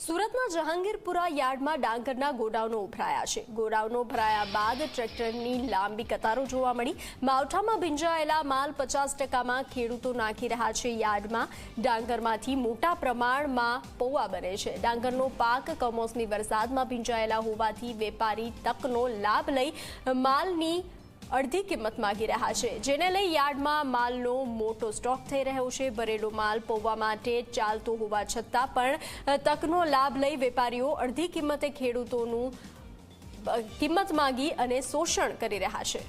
સુરતના જહાંગીરપુરા યાર્ડમાં ડાંગરના ગોડાઉનો ઉભરાયા છે। ગોડાઉનો ભરાયા બાદ ટ્રેક્ટરની લાંબી કતારો જોવા મળી। માવઠામાં ભીંજાયેલા માલ 50%માં ખેડૂતો નાખી રહ્યા છે। યાર્ડમાં ડાંગરમાંથી મોટા પ્રમાણમાં પૌવા બને છે। ડાંગરનો પાક કમોસમી વરસાદમાં ભીંજાયેલા હોવાથી વેપારી તકનો લાભ લઈ માલની અડધી કિંમત માંગી રહ્યા છે, જેને લઈ યાર્ડમાં માલનો મોટો સ્ટોક થઈ રહ્યો છે। ભરેલો માલ પૌવા માટે ચાલતો હોવા છતાં પણ તકનો લાભ લઈ વેપારીઓ અડધી કિંમતે ખેડૂતોનું કિંમત માંગી અને શોષણ કરી રહ્યા છે।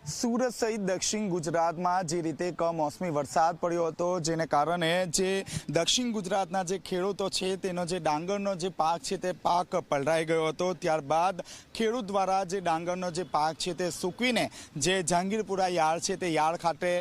સુરત સહિત દક્ષિણ ગુજરાતમાં જે રીતે કમોસમી વરસાદ પડ્યો હતો, જેને કારણે જે દક્ષિણ ગુજરાતના જે ખેડૂતો છે તેનો જે ડાંગરનો જે પાક છે તે પાક પલળાઈ ગયો હતો। ત્યારબાદ ખેડૂત દ્વારા જે ડાંગરનો જે પાક છે તે સૂકવીને જે જહાંગીરપુરા યાર્ડ છે તે યાર્ડ ખાતે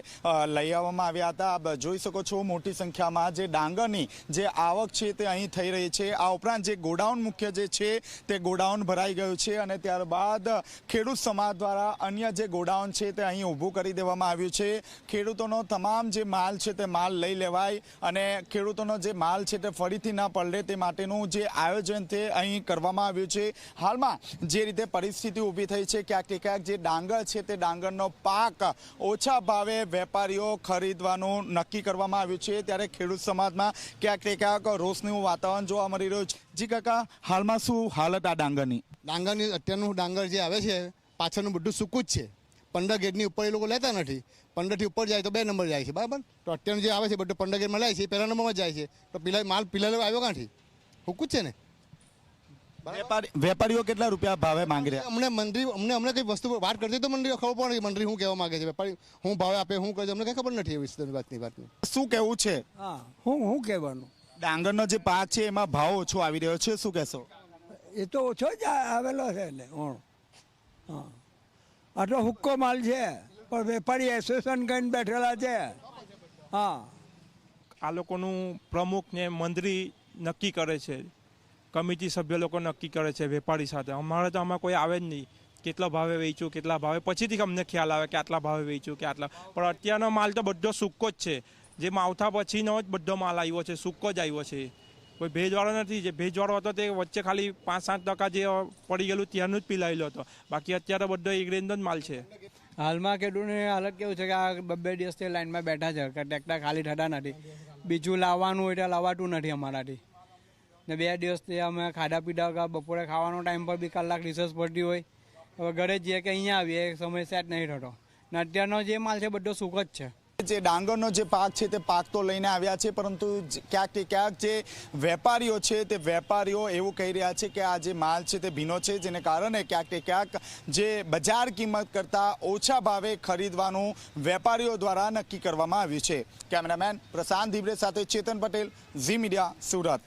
લઈ આવવામાં આવ્યા હતા। આપ જોઈ શકો છો મોટી સંખ્યામાં જે ડાંગરની જે આવક છે તે અહીં થઈ રહી છે। આ ઉપરાંત જે ગોડાઉન મુખ્ય જે છે તે ગોડાઉન ભરાઈ ગયું છે અને ત્યારબાદ ખેડૂત સમાજ દ્વારા અન્ય જે ગોડાઉન છે તે અહીં ઊભું કરી દેવામાં આવ્યું છે। ખેડૂતોનો તમામ જે માલ છે તે માલ લઈ લેવાય અને ખેડૂતોનો જે માલ છે તે ફરીથી ના પલળે તે માટેનું જે આયોજન તે અહીં કરવામાં આવ્યું છે। હાલમાં જે રીતે પરિસ્થિતિ ઊભી થઈ છે, ક્યાંક ને ક્યાંક જે ડાંગર છે તે ડાંગરનો પાક ઓછા ભાવે વેપારીઓ ખરીદવાનું નક્કી કરવામાં આવ્યું છે, ત્યારે ખેડૂત સમાજમાં ક્યાંક ને ક્યાંક રોષનું વાતાવરણ જોવા મળી રહ્યું છે। જી કાકા, હાલમાં શું હાલત આ ડાંગરની? અત્યારનું ડાંગર જે આવે છે પાછળનું બધું સૂકું જ છે। 15 ગેટની ઉપર એ લોકો લેતા નથી। 15 થી ઉપર જાય તો 2 નંબર જાય છે, બરાબર। તો અત્યારનું જે આવે છે બધું 15 ગેટમાં લે છે, પહેલા નંબરમાં જાય છે। તો માલ પીલા આવ્યો ક્યાંથી? સૂકું જ છે ને। વેપારીઓ કેટલા રૂપિયા ભાવે માંગી રહ્યા? અમને કઈ વસ્તુ વાત કરતી તો મંત્રી ખબર પડે કે મંત્રી શું કહેવા માંગે છે, વેપારી શું ભાવે આપે, શું કરે, અમને કઈ ખબર નથી એ વાતની। શું કહેવું છે? હા, શું કહેવાનું? ડાંગરનો જે પાક છે એમાં ભાવ ઓછો આવી રહ્યો છે, શું કહેશો? એ તો ઓછો જ આવેલો છે એટલે હા, આટલો હુક્કો માલ છે પણ વેપારી એસોસિએશન કરીને બેઠેલા છે। હા, આ લોકોનું પ્રમુખ ને મંત્રી નક્કી કરે છે, કમિટી સભ્ય લોકો નક્કી કરે છે વેપારી સાથે। અમારે તો આમાં કોઈ આવે જ નહીં, કેટલા ભાવે વેચ્યું, કેટલા ભાવે, પછીથી અમને ખ્યાલ આવે કે આટલા ભાવે વેચ્યું કે આટલા। પણ અત્યારનો માલ તો બધો સૂકો જ છે, જે માવઠા પછીનો જ બધો માલ આવ્યો છે, સૂકો જ આવ્યો છે, કોઈ ભેજવાળો નથી। જે ભેજવાળો હતો તે વચ્ચે ખાલી 5-7% જે પડી ગયેલું ત્યાંનું જ પીલાયેલું હતો, બાકી અત્યારે બધો એક રેન્જનો જ માલ છે। હાલમાં ખેડૂતોની હાલત કેવું છે કે આ 2 દિવસથી લાઈનમાં બેઠા છે કે ટ્રેક્ટર ખાલી થતા નથી, બીજું લાવવાનું હોય તો લાવાતું નથી અમારાથી ને। 2 દિવસથી અમે ખાધા પીધા બપોરે ખાવાનો ટાઈમ પર બી કલાક રિસર્ચ પડતી હોય, હવે ઘરે જઈએ કે અહીંયા આવીએ સમય સેટ નહીં થતો ને। અત્યારનો જે માલ છે બધો સૂકો જ છે। જે ડાંગરનો જે પાક છે તે પાક તો લઈને આવ્યા છે, પરંતુ ક્યાંક ને ક્યાંક જે વેપારીઓ છે તે વેપારીઓ એવું કહી રહ્યા છે કે આ જે માલ છે તે ભીનો છે, જેને કારણે ક્યાંક ને ક્યાંક જે બજાર કિંમત કરતાં ઓછા ભાવે ખરીદવાનું વેપારીઓ દ્વારા નક્કી કરવામાં આવ્યું છે। કેમેરામેન પ્રશાંત ધીબરે સાથે ચેતન પટેલ, ઝી મીડિયા, સુરત।